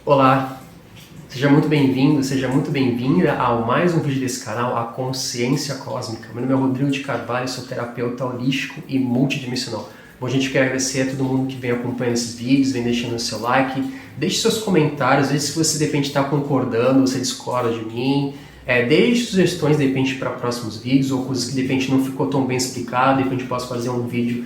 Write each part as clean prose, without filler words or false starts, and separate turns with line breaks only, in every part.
Olá, seja muito bem-vindo, seja muito bem-vinda a mais um vídeo desse canal, A Consciência Cósmica. Meu nome é Rodrigo de Carvalho, sou terapeuta holístico e multidimensional. Bom, a gente quer agradecer a todo mundo que vem acompanhando esses vídeos, vem deixando o seu like, deixe seus comentários, veja se você de repente está concordando, você discorda de mim, deixe sugestões de repente para próximos vídeos ou coisas que de repente não ficou tão bem explicado, de repente posso fazer um vídeo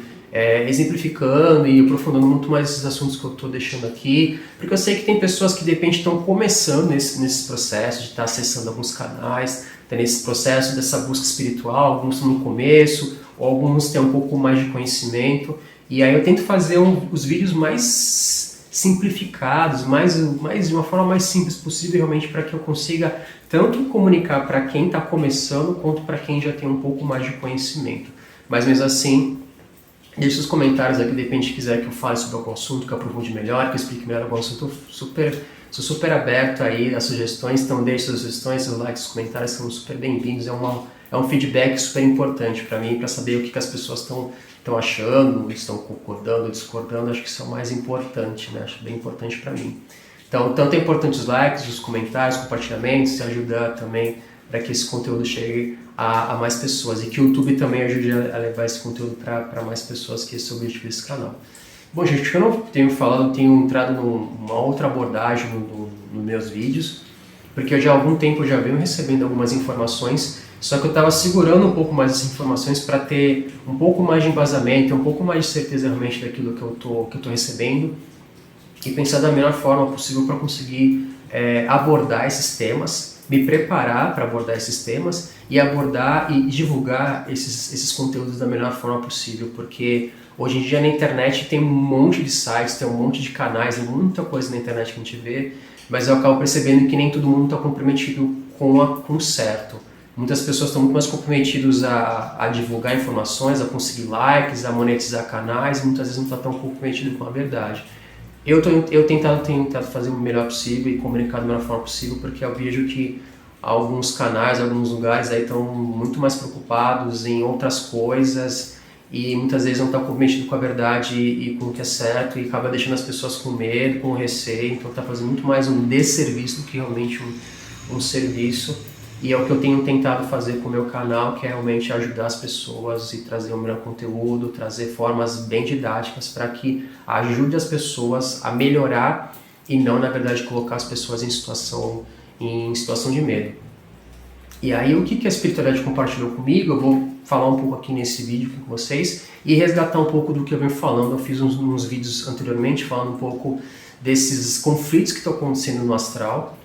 exemplificando e aprofundando muito mais esses assuntos que eu estou deixando aqui, porque eu sei que tem pessoas que de repente estão começando nesse processo de estar acessando alguns canais, tá nesse processo dessa busca espiritual, alguns estão no começo, ou alguns têm um pouco mais de conhecimento, e aí eu tento fazer os vídeos mais simplificados, de uma forma mais simples possível, realmente para que eu consiga tanto comunicar para quem está começando, quanto para quem já tem um pouco mais de conhecimento. Mas mesmo assim, deixe os comentários aqui, de repente quiser que eu fale sobre algum assunto, que eu aprofunde melhor, que eu explique melhor algum assunto, sou super aberto aí a sugestões, então deixe suas sugestões, seus likes, seus comentários são super bem-vindos, é um feedback super importante para mim, para saber o que as pessoas estão achando, estão concordando, discordando, acho que isso é o mais importante, né? Acho bem importante para mim. Então, tanto é importante os likes, os comentários, compartilhamentos, se ajudar também para que esse conteúdo chegue a mais pessoas e que o YouTube também ajude a levar esse conteúdo para mais pessoas, que esse é o objetivo desse canal. Bom, gente, o que eu não tenho falado, eu tenho entrado numa outra abordagem nos meus vídeos, porque eu já há algum tempo eu já venho recebendo algumas informações, só que eu estava segurando um pouco mais essas informações para ter um pouco mais de embasamento, um pouco mais de certeza realmente daquilo que eu tô recebendo e pensar da melhor forma possível para conseguir abordar esses temas, me preparar para abordar esses temas e abordar e divulgar esses conteúdos da melhor forma possível, porque hoje em dia na internet tem um monte de sites, tem um monte de canais, tem muita coisa na internet que a gente vê, mas eu acabo percebendo que nem todo mundo está comprometido com o certo. Muitas pessoas estão muito mais comprometidas a divulgar informações, a conseguir likes, a monetizar canais, e muitas vezes não está tão comprometido com a verdade. Eu tenho tentado fazer o melhor possível e comunicar da melhor forma possível, porque eu vejo que alguns canais, alguns lugares aí estão muito mais preocupados em outras coisas e muitas vezes não estão comprometidos com a verdade e com o que é certo e acaba deixando as pessoas com medo, com receio, então está fazendo muito mais um desserviço do que realmente um serviço. E é o que eu tenho tentado fazer com o meu canal, que é realmente ajudar as pessoas e trazer o melhor conteúdo, trazer formas bem didáticas para que ajude as pessoas a melhorar e não, na verdade, colocar as pessoas em situação de medo. E aí, o que a espiritualidade compartilhou comigo, eu vou falar um pouco aqui nesse vídeo com vocês e resgatar um pouco do que eu venho falando. Eu fiz uns vídeos anteriormente falando um pouco desses conflitos que estão acontecendo no astral,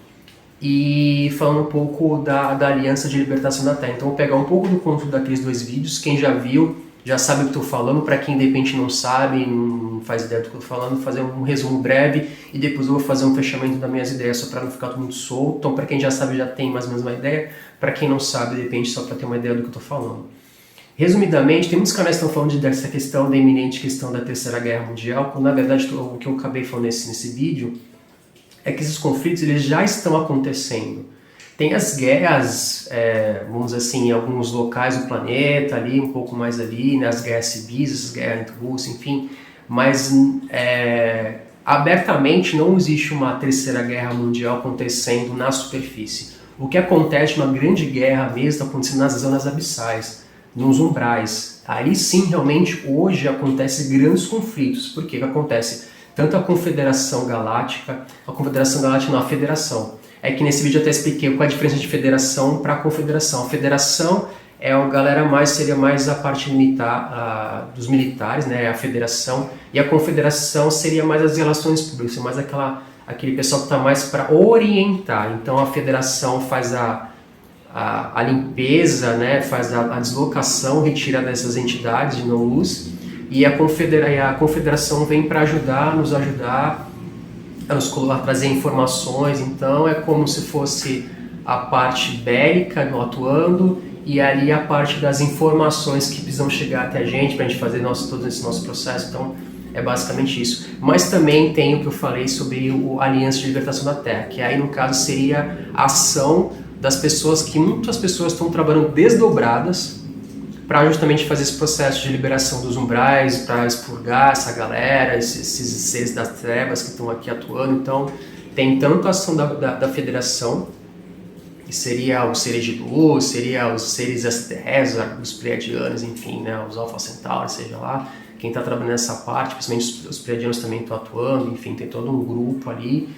e falando um pouco da Aliança de Libertação da Terra. Então, vou pegar um pouco do conteúdo daqueles dois vídeos. Quem já viu, já sabe o que estou falando. Para quem de repente não sabe, não faz ideia do que eu estou falando, vou fazer um resumo breve e depois eu vou fazer um fechamento das minhas ideias, só para não ficar tudo muito solto. Então, para quem já sabe, já tem mais ou menos uma ideia. Para quem não sabe, de repente, só para ter uma ideia do que eu estou falando. Resumidamente, tem muitos canais que estão falando dessa questão, da iminente questão da Terceira Guerra Mundial, quando na verdade o que eu acabei falando nesse vídeo é que esses conflitos eles já estão acontecendo. Tem as guerras, vamos dizer assim, em alguns locais do planeta, ali, um pouco mais ali, né, as guerras civis, as guerras entre Rússia, enfim, mas abertamente não existe uma terceira guerra mundial acontecendo na superfície. O que acontece, uma grande guerra mesmo, está acontecendo nas zonas abissais, nos umbrais. Aí sim, realmente, hoje acontecem grandes conflitos. Por que acontece? Tanto a Confederação Galáctica não, a Federação. É que nesse vídeo eu até expliquei qual é a diferença de Federação para Confederação. A Federação seria mais a parte militar, dos militares, né, a Federação, e a Confederação seria mais as relações públicas, mais aquele pessoal que está mais para orientar. Então a Federação faz a limpeza, né, faz a deslocação, retira dessas entidades de não-luz, e a confederação vem para nos ajudar a trazer informações. Então é como se fosse a parte bélica atuando e ali a parte das informações que precisam chegar até a gente para a gente fazer todo esse nosso processo. Então é basicamente isso. Mas também tem o que eu falei sobre a Aliança de Libertação da Terra, que aí no caso seria a ação das pessoas, que muitas pessoas estão trabalhando desdobradas para justamente fazer esse processo de liberação dos umbrais, para expurgar essa galera, esses seres das trevas que estão aqui atuando. Então, tem tanto a ação da federação, que seria os seres de luz, seria os seres extraterrestres, os pleiadianos, enfim, né, os Alpha Centauri, seja lá, quem está trabalhando nessa parte, principalmente os pleiadianos também estão atuando, enfim, tem todo um grupo ali,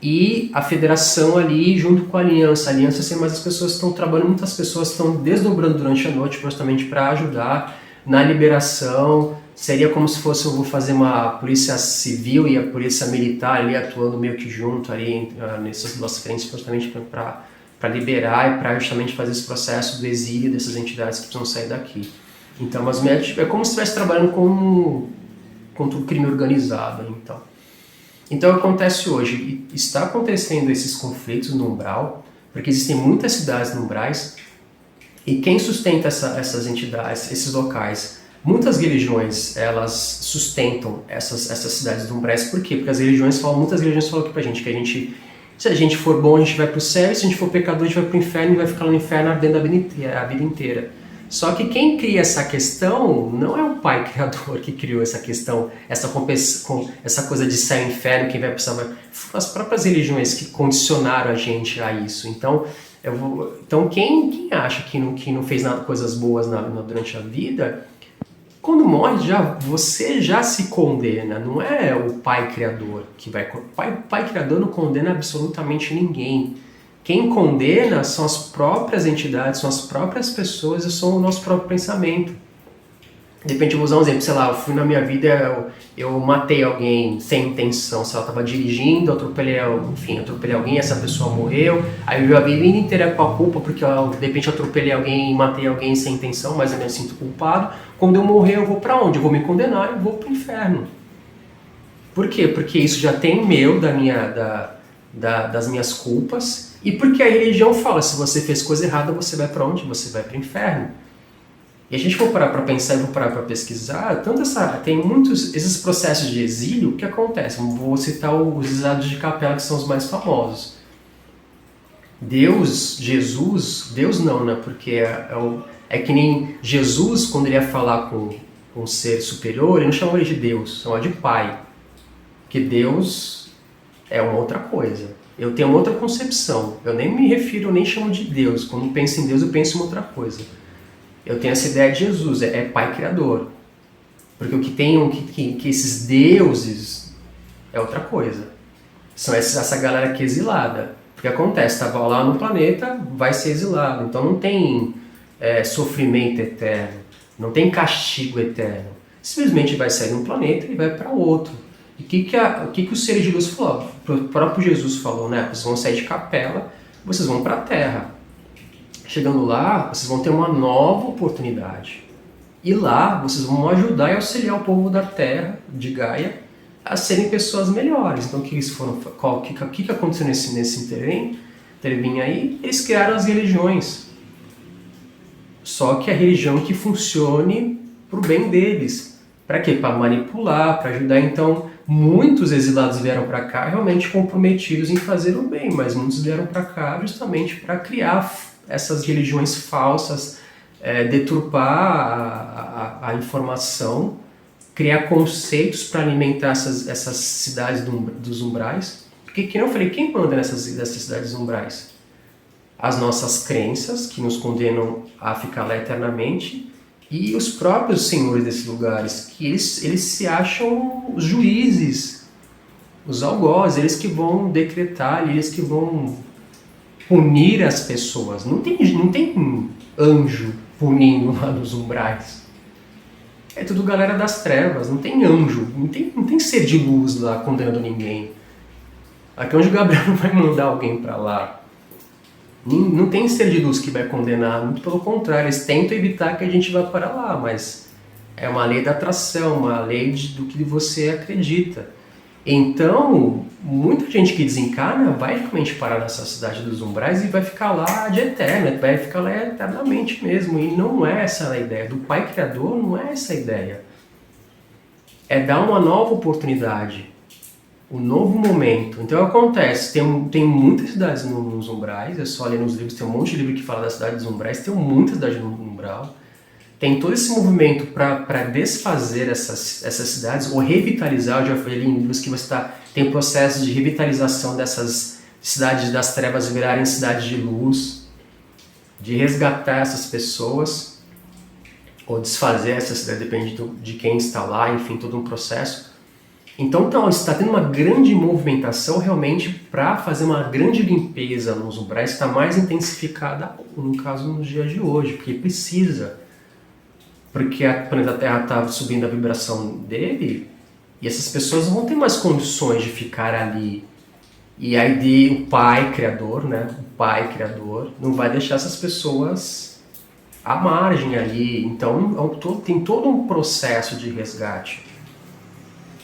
e a federação ali junto com a aliança. A aliança, assim, mas as pessoas estão trabalhando, muitas pessoas estão desdobrando durante a noite justamente para ajudar na liberação. Seria como se fosse, eu vou fazer uma polícia civil e a polícia militar ali atuando meio que junto ali nessas duas frentes, justamente para liberar e para justamente fazer esse processo do exílio dessas entidades que precisam sair daqui. Então, mas é como se estivesse trabalhando contra o crime organizado. Então acontece hoje, e está acontecendo esses conflitos no umbral, porque existem muitas cidades no umbrais, e quem sustenta essas entidades, esses locais? Muitas religiões, elas sustentam essas cidades do umbrais. Por quê? Porque muitas religiões falam aqui pra gente que se a gente for bom, a gente vai pro céu, e se a gente for pecador, a gente vai pro inferno e vai ficar no inferno ardendo a vida inteira. Só que quem cria essa questão não é o Pai Criador que criou essa questão, essa coisa de céu e inferno, quem vai precisar. As próprias religiões que condicionaram a gente a isso. Então quem acha que não fez nada, coisas boas durante a vida, quando morre, você já se condena, não é o Pai Criador que vai... O Pai Criador não condena absolutamente ninguém. Quem condena são as próprias entidades, são as próprias pessoas e são o nosso próprio pensamento. De repente eu vou usar um exemplo, sei lá, eu fui na minha vida, eu matei alguém sem intenção, sei lá, eu estava dirigindo, atropelei alguém, essa pessoa morreu, aí eu vivi a vida inteira com a culpa, porque de repente eu atropelei alguém e matei alguém sem intenção, mas eu me sinto culpado. Quando eu morrer, eu vou para onde? Eu vou me condenar, eu vou para o inferno. Por quê? Porque isso já tem das minhas culpas, e porque a religião fala, se você fez coisa errada, você vai para onde? Você vai para o inferno. E a gente for parar para pensar e for parar para pesquisar, tem muitos esses processos de exílio que acontecem. Vou citar os exilados de capela, que são os mais famosos. Jesus não, né? Porque é que nem Jesus, quando ele ia falar com um ser superior, ele não chamava ele de Deus, chamava de Pai. Porque Deus é uma outra coisa. Eu tenho uma outra concepção. Eu nem me refiro, eu nem chamo de Deus. Quando eu penso em Deus, eu penso em outra coisa. Eu tenho essa ideia de Jesus, é Pai Criador. Porque o que esses deuses é outra coisa. São essa galera que é exilada. Porque acontece, estava lá no planeta, vai ser exilado. Então não tem sofrimento eterno, não tem castigo eterno. Simplesmente vai sair de um planeta e vai para outro. E o que os seres de luz falaram? O próprio Jesus falou, né? Vocês vão sair de capela, vocês vão para a Terra. Chegando lá, vocês vão ter uma nova oportunidade. E lá, vocês vão ajudar e auxiliar o povo da Terra, de Gaia, a serem pessoas melhores. Então, o que aconteceu nesse intervém aí? Eles criaram as religiões. Só que a religião que funcione para o bem deles. Para quê? Para manipular, para ajudar. Então, muitos exilados vieram para cá realmente comprometidos em fazer o bem, mas muitos vieram para cá justamente para criar essas religiões falsas, deturpar a informação, criar conceitos para alimentar essas cidades dos umbrais. Porque, como eu falei, quem manda nessas cidades umbrais? As nossas crenças, que nos condenam a ficar lá eternamente, e os próprios senhores desses lugares, que eles se acham os juízes, os algozes, eles que vão decretar, eles que vão punir as pessoas. Não tem anjo punindo lá nos umbrais. É tudo galera das trevas, não tem anjo, não tem ser de luz lá condenando ninguém. Aqui onde o Gabriel não vai mandar alguém para lá. Não tem ser de luz que vai condenar, muito pelo contrário, eles tentam evitar que a gente vá para lá, mas é uma lei da atração, uma lei do que você acredita. Então, muita gente que desencarna vai realmente parar nessa cidade dos umbrais e vai ficar lá de eterno, vai ficar lá eternamente mesmo. E não é essa a ideia. Do Pai Criador não é essa a ideia. É dar uma nova oportunidade, um novo momento. Então acontece, tem muitas cidades nos umbrais, é só ler nos livros, tem um monte de livro que fala da cidade dos umbrais, tem muitas cidades no umbral. tem todo esse movimento para desfazer essas cidades ou revitalizar. Eu já falei em livros que tem processos de revitalização dessas cidades das trevas virarem cidades de luz, de resgatar essas pessoas ou desfazer essa cidade, depende de quem está lá, enfim, todo um processo. Então está tendo uma grande movimentação realmente para fazer uma grande limpeza nos umbrais, que está mais intensificada, no caso, nos dias de hoje, porque precisa. Porque a planeta Terra está subindo a vibração dele e essas pessoas não vão ter mais condições de ficar ali. E aí o Pai Criador, né? O Pai Criador não vai deixar essas pessoas à margem ali. Então tem todo um processo de resgate.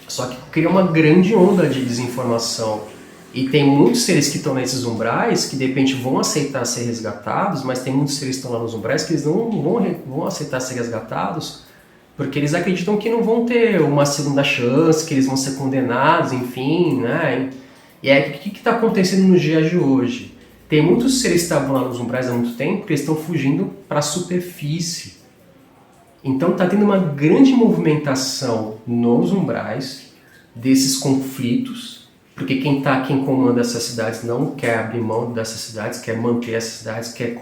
Só que cria uma grande onda de desinformação. E tem muitos seres que estão nesses umbrais que de repente vão aceitar ser resgatados, mas tem muitos seres que estão lá nos umbrais que eles não vão aceitar ser resgatados porque eles acreditam que não vão ter uma segunda chance, que eles vão ser condenados, enfim, né? E aí o que está acontecendo nos dias de hoje? Tem muitos seres que estavam lá nos umbrais há muito tempo que eles estão fugindo para a superfície. Então está tendo uma grande movimentação nos umbrais desses conflitos, porque quem comanda essas cidades não quer abrir mão dessas cidades, quer manter essas cidades, quer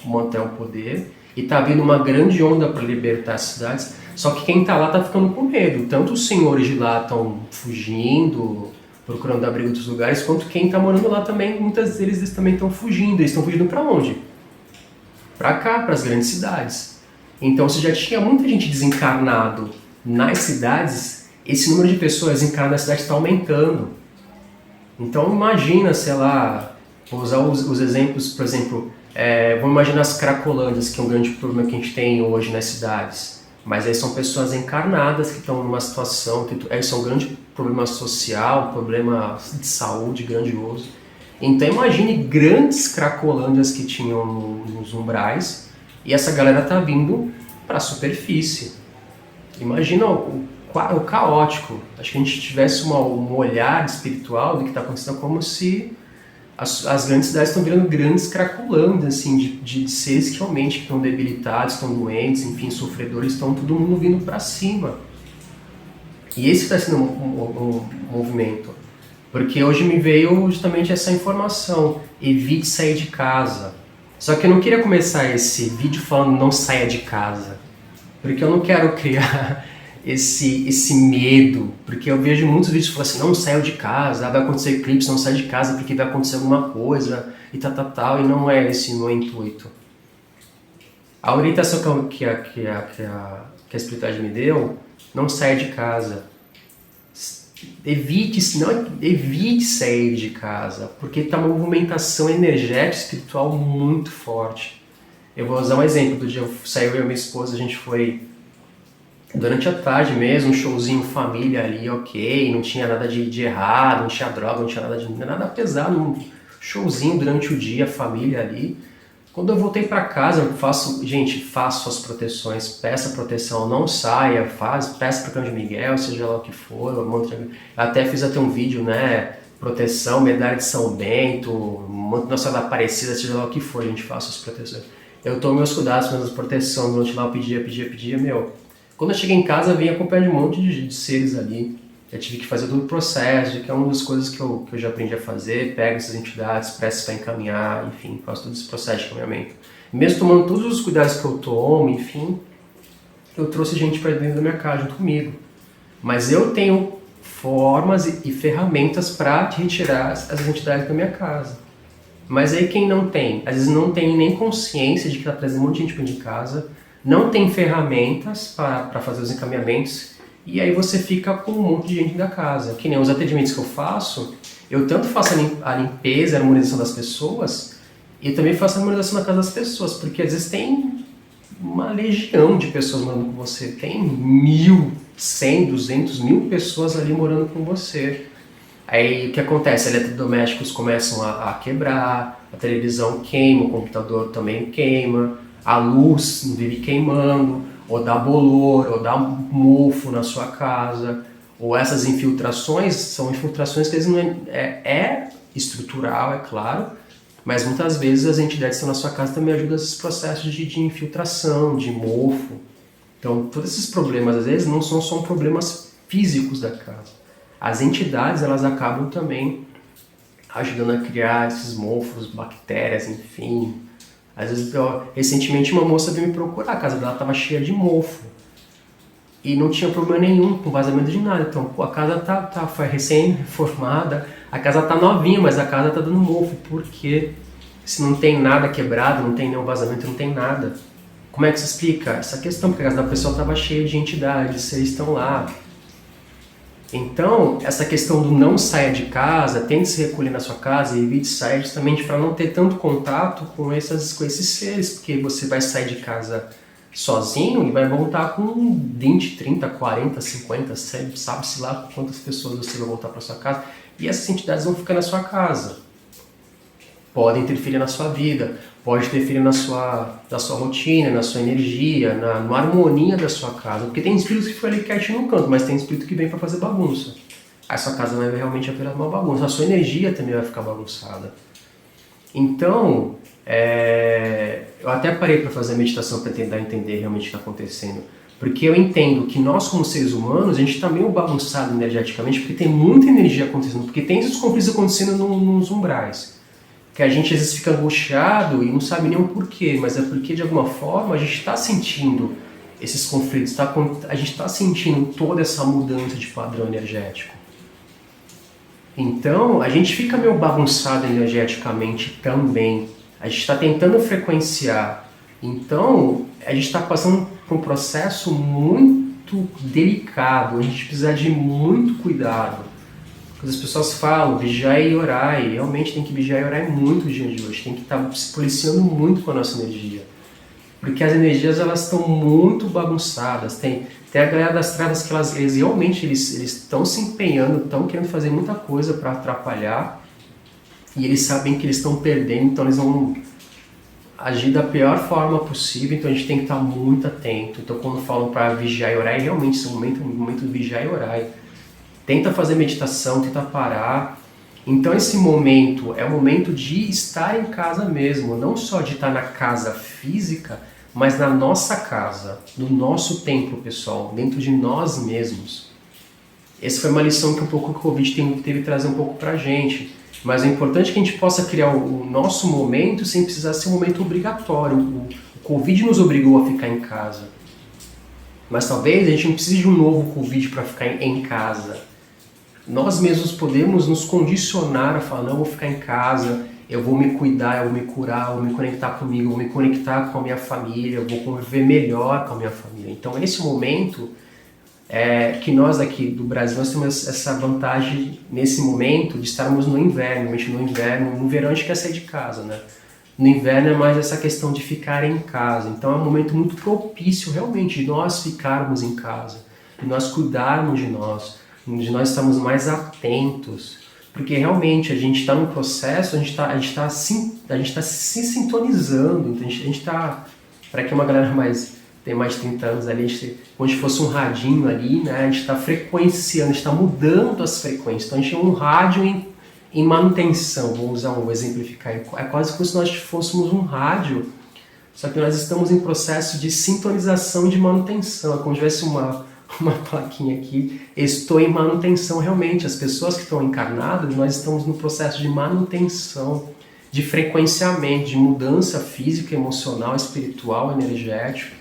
manter o poder, e está vindo uma grande onda para libertar as cidades, só que quem está lá está ficando com medo. Tanto os senhores de lá estão fugindo, procurando abrigo em outros lugares, quanto quem está morando lá também, muitas deles eles também estão fugindo. Eles estão fugindo para onde? Para cá, para as grandes cidades. Então, se já tinha muita gente desencarnado nas cidades, esse número de pessoas encarnadas na cidade está aumentando. Então imagina, sei lá, vou usar os exemplos, por exemplo, vamos imaginar as cracolândias, que é um grande problema que a gente tem hoje nas cidades. Mas aí são pessoas encarnadas que estão numa situação, isso é um grande problema social, problema de saúde grandioso. Então imagine grandes cracolândias que tinham nos umbrais e essa galera tá vindo para a superfície. Imagina o caótico. Acho que a gente tivesse um olhar espiritual do que está acontecendo, como se as grandes cidades estão virando grandes cracolândias, assim, de seres que realmente estão debilitados, estão doentes, enfim, sofredores, estão todo mundo vindo para cima. E esse está sendo um movimento. Porque hoje me veio justamente essa informação: evite sair de casa. Só que eu não queria começar esse vídeo falando não saia de casa, porque eu não quero criar esse medo, porque eu vejo muitos vídeos que falam assim: não saiam de casa, vai acontecer eclipse, não sai de casa porque vai acontecer alguma coisa e tal, e não é esse o meu intuito. A orientação que a espiritualidade me deu: não saia de casa. Evite sair de casa, porque está uma movimentação energética espiritual muito forte. Eu vou usar um exemplo. Do dia saiu eu e minha esposa, a gente foi durante a tarde mesmo, um showzinho família ali, ok, não tinha nada de errado, não tinha droga, não tinha nada pesado, um showzinho durante o dia, família ali. Quando eu voltei para casa, faço as proteções, peça proteção, não saia, peça para o Arcanjo Miguel, seja lá o que for. Eu até fiz um vídeo, né? Proteção, medalha de São Bento, manto Nossa Senhora da Aparecida, seja lá o que for, a gente faça as proteções. Eu tomo meus cuidados com as proteção, durante lá eu pedia, meu. Quando eu cheguei em casa, vim acompanhado de um monte de seres ali. Eu tive que fazer todo o processo, que é uma das coisas que eu já aprendi a fazer. Pego essas entidades, peço para encaminhar, enfim, faço todo esse processo de encaminhamento. Mesmo tomando todos os cuidados que eu tomo, enfim, eu trouxe gente para dentro da minha casa junto comigo. Mas eu tenho formas e ferramentas para retirar as entidades da minha casa. Mas aí quem não tem, às vezes não tem nem consciência de que está trazendo um monte de gente para dentro de casa, não tem ferramentas para fazer os encaminhamentos, e aí você fica com um monte de gente da casa. Que nem os atendimentos que eu faço, eu tanto faço a limpeza, a harmonização das pessoas, e também faço a harmonização na casa das pessoas, porque às vezes tem uma legião de pessoas morando com você, tem 1.000, 100, 200 mil pessoas ali morando com você. Aí o que acontece? Eletrodomésticos começam a quebrar, a televisão queima, o computador também queima, a luz vive queimando, ou dá bolor, ou dá mofo na sua casa, ou essas infiltrações são infiltrações que eles não é estrutural, é claro, mas muitas vezes as entidades que estão na sua casa também ajudam esses processos de infiltração, de mofo. Então, todos esses problemas, às vezes, não são só problemas físicos da casa. As entidades, elas acabam também ajudando a criar esses mofos, bactérias, enfim. Às vezes, recentemente, uma moça veio me procurar, a casa dela estava cheia de mofo. E não tinha problema nenhum com vazamento de nada. Então, pô, a casa foi recém-reformada, a casa tá novinha, mas a casa tá dando mofo. Por quê? Se não tem nada quebrado, não tem nenhum vazamento, não tem nada. Como é que se explica essa questão? Porque a casa da pessoa estava cheia de entidades, seres estão lá. Então, essa questão do não saia de casa, tente se recolher na sua casa e evite sair justamente para não ter tanto contato com esses seres, porque você vai sair de casa sozinho e vai voltar com 20, 30, 40, 50, sabe-se lá quantas pessoas você vai voltar para sua casa, e essas entidades vão ficar na sua casa. Podem interferir na sua vida, pode interferir na sua rotina, na sua energia, na harmonia da sua casa. Porque tem espírito que foi ali quietinho no canto, mas tem espírito que vem para fazer bagunça. Aí sua casa vai realmente virar uma bagunça, a sua energia também vai ficar bagunçada. Então, eu até parei para fazer a meditação para tentar entender realmente o que está acontecendo. Porque eu entendo que nós, como seres humanos, a gente está meio bagunçado energeticamente, porque tem muita energia acontecendo, porque tem esses conflitos acontecendo nos umbrais. Que a gente às vezes fica angustiado e não sabe nem o porquê, mas é porque de alguma forma a gente está sentindo esses conflitos, a gente está sentindo toda essa mudança de padrão energético. Então a gente fica meio bagunçado energeticamente também, a gente está tentando frequenciar, então a gente está passando por um processo muito delicado, a gente precisa de muito cuidado. As pessoas falam, vigiai e orai, realmente tem que vigiar e orar muito no dia de hoje, tem que estar se policiando muito com a nossa energia, porque as energias elas estão muito bagunçadas, tem a galera das trevas que eles realmente estão se empenhando, estão querendo fazer muita coisa para atrapalhar, e eles sabem que eles estão perdendo, então eles vão agir da pior forma possível, então a gente tem que estar muito atento. Então quando falam para vigiar e orar, realmente esse momento de vigiar e orar. Tenta fazer meditação, tenta parar. Então esse momento é o momento de estar em casa mesmo, não só de estar na casa física, mas na nossa casa, no nosso templo, pessoal, dentro de nós mesmos. Essa foi uma lição que um pouco o Covid teve que trazer um pouco pra gente. Mas é importante que a gente possa criar o nosso momento sem precisar ser um momento obrigatório. O Covid nos obrigou a ficar em casa. Mas talvez a gente não precise de um novo Covid para ficar em casa. Nós mesmos podemos nos condicionar a falar, não, eu vou ficar em casa, eu vou me cuidar, eu vou me curar, eu vou me conectar comigo, eu vou me conectar com a minha família, eu vou conviver melhor com a minha família. Então, nesse momento, que nós aqui do Brasil, nós temos essa vantagem, nesse momento, de estarmos no inverno. No verão a gente quer sair de casa, né? No inverno é mais essa questão de ficar em casa. Então, é um momento muito propício, realmente, de nós ficarmos em casa, de nós cuidarmos de nós estarmos mais atentos, porque realmente a gente está num processo, a gente está se sintonizando, então a gente está, para que uma galera tem mais de 30 anos ali, como se fosse um radinho ali, né? A gente está frequenciando, a gente está mudando as frequências, então a gente é um rádio em manutenção, vou usar exemplificar, é quase como se nós fôssemos um rádio, só que nós estamos em processo de sintonização e de manutenção, é como se tivesse uma plaquinha aqui, estou em manutenção realmente. As pessoas que estão encarnadas, nós estamos no processo de manutenção, de frequenciamento, de mudança física, emocional, espiritual, energética.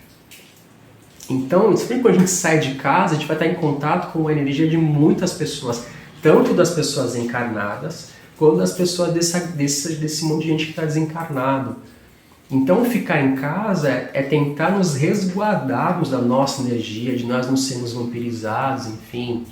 Então, sempre quando a gente sai de casa, a gente vai estar em contato com a energia de muitas pessoas, tanto das pessoas encarnadas, quanto das pessoas desse monte de gente que está desencarnado. Então, ficar em casa é tentar nos resguardarmos da nossa energia, de nós não sermos vampirizados, enfim.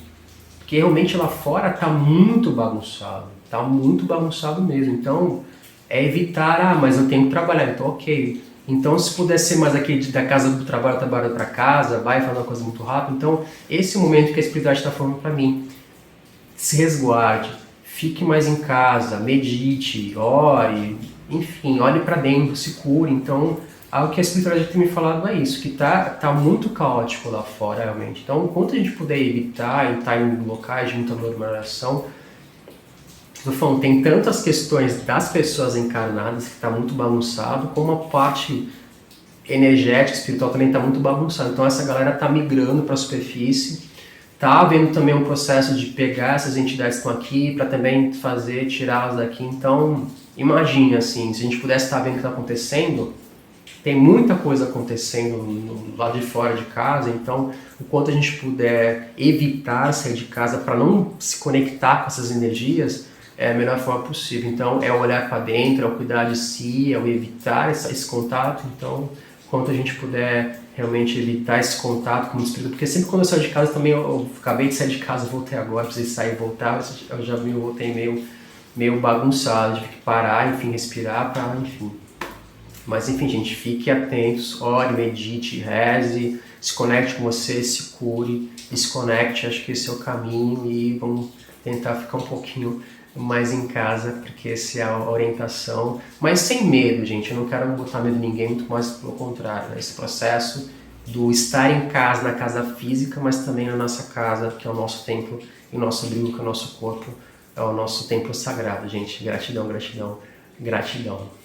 Porque realmente lá fora está muito bagunçado mesmo. Então, é evitar, mas eu tenho que trabalhar, então ok. Então, se puder ser mais aquele da casa do trabalho para casa, vai falar uma coisa muito rápida. Então, esse é o momento que a espiritualidade está falando para mim. Se resguarde, fique mais em casa, medite, ore, enfim, olhe para dentro, se cure. Então, algo que a espiritualidade tem me falado é isso, que tá muito caótico lá fora, realmente. Então, enquanto a gente puder evitar e estar em locais de muita aglomeração, eu tô falando, tem tantas questões das pessoas encarnadas que está muito bagunçado, como a parte energético, espiritual também está muito bagunçado. Então essa galera está migrando para a superfície, está havendo também um processo de pegar essas entidades que estão aqui para também tirá-las daqui. Então imagine assim, se a gente pudesse estar vendo o que está acontecendo, tem muita coisa acontecendo no lado de fora de casa, então o quanto a gente puder evitar sair de casa para não se conectar com essas energias, é a melhor forma possível. Então é o olhar para dentro, é o cuidar de si, é o evitar esse contato. Então, quanto a gente puder realmente evitar esse contato com o espírito, porque sempre quando eu saio de casa também, eu acabei de sair de casa, voltei agora, precisei sair e voltar, eu já voltei meio bagunçado, tive que parar, enfim, respirar para, enfim. Mas enfim, gente, fique atentos, ore, medite, reze, se conecte com você, se cure, desconecte, acho que esse é o caminho e vamos tentar ficar um pouquinho mais em casa, porque essa é a orientação, mas sem medo, gente, eu não quero botar medo em ninguém, muito mais pelo contrário, né? Esse processo do estar em casa, na casa física, mas também na nossa casa, que é o nosso templo, e o nosso abrigo, que é o nosso corpo, é o nosso templo sagrado, gente. Gratidão, gratidão, gratidão.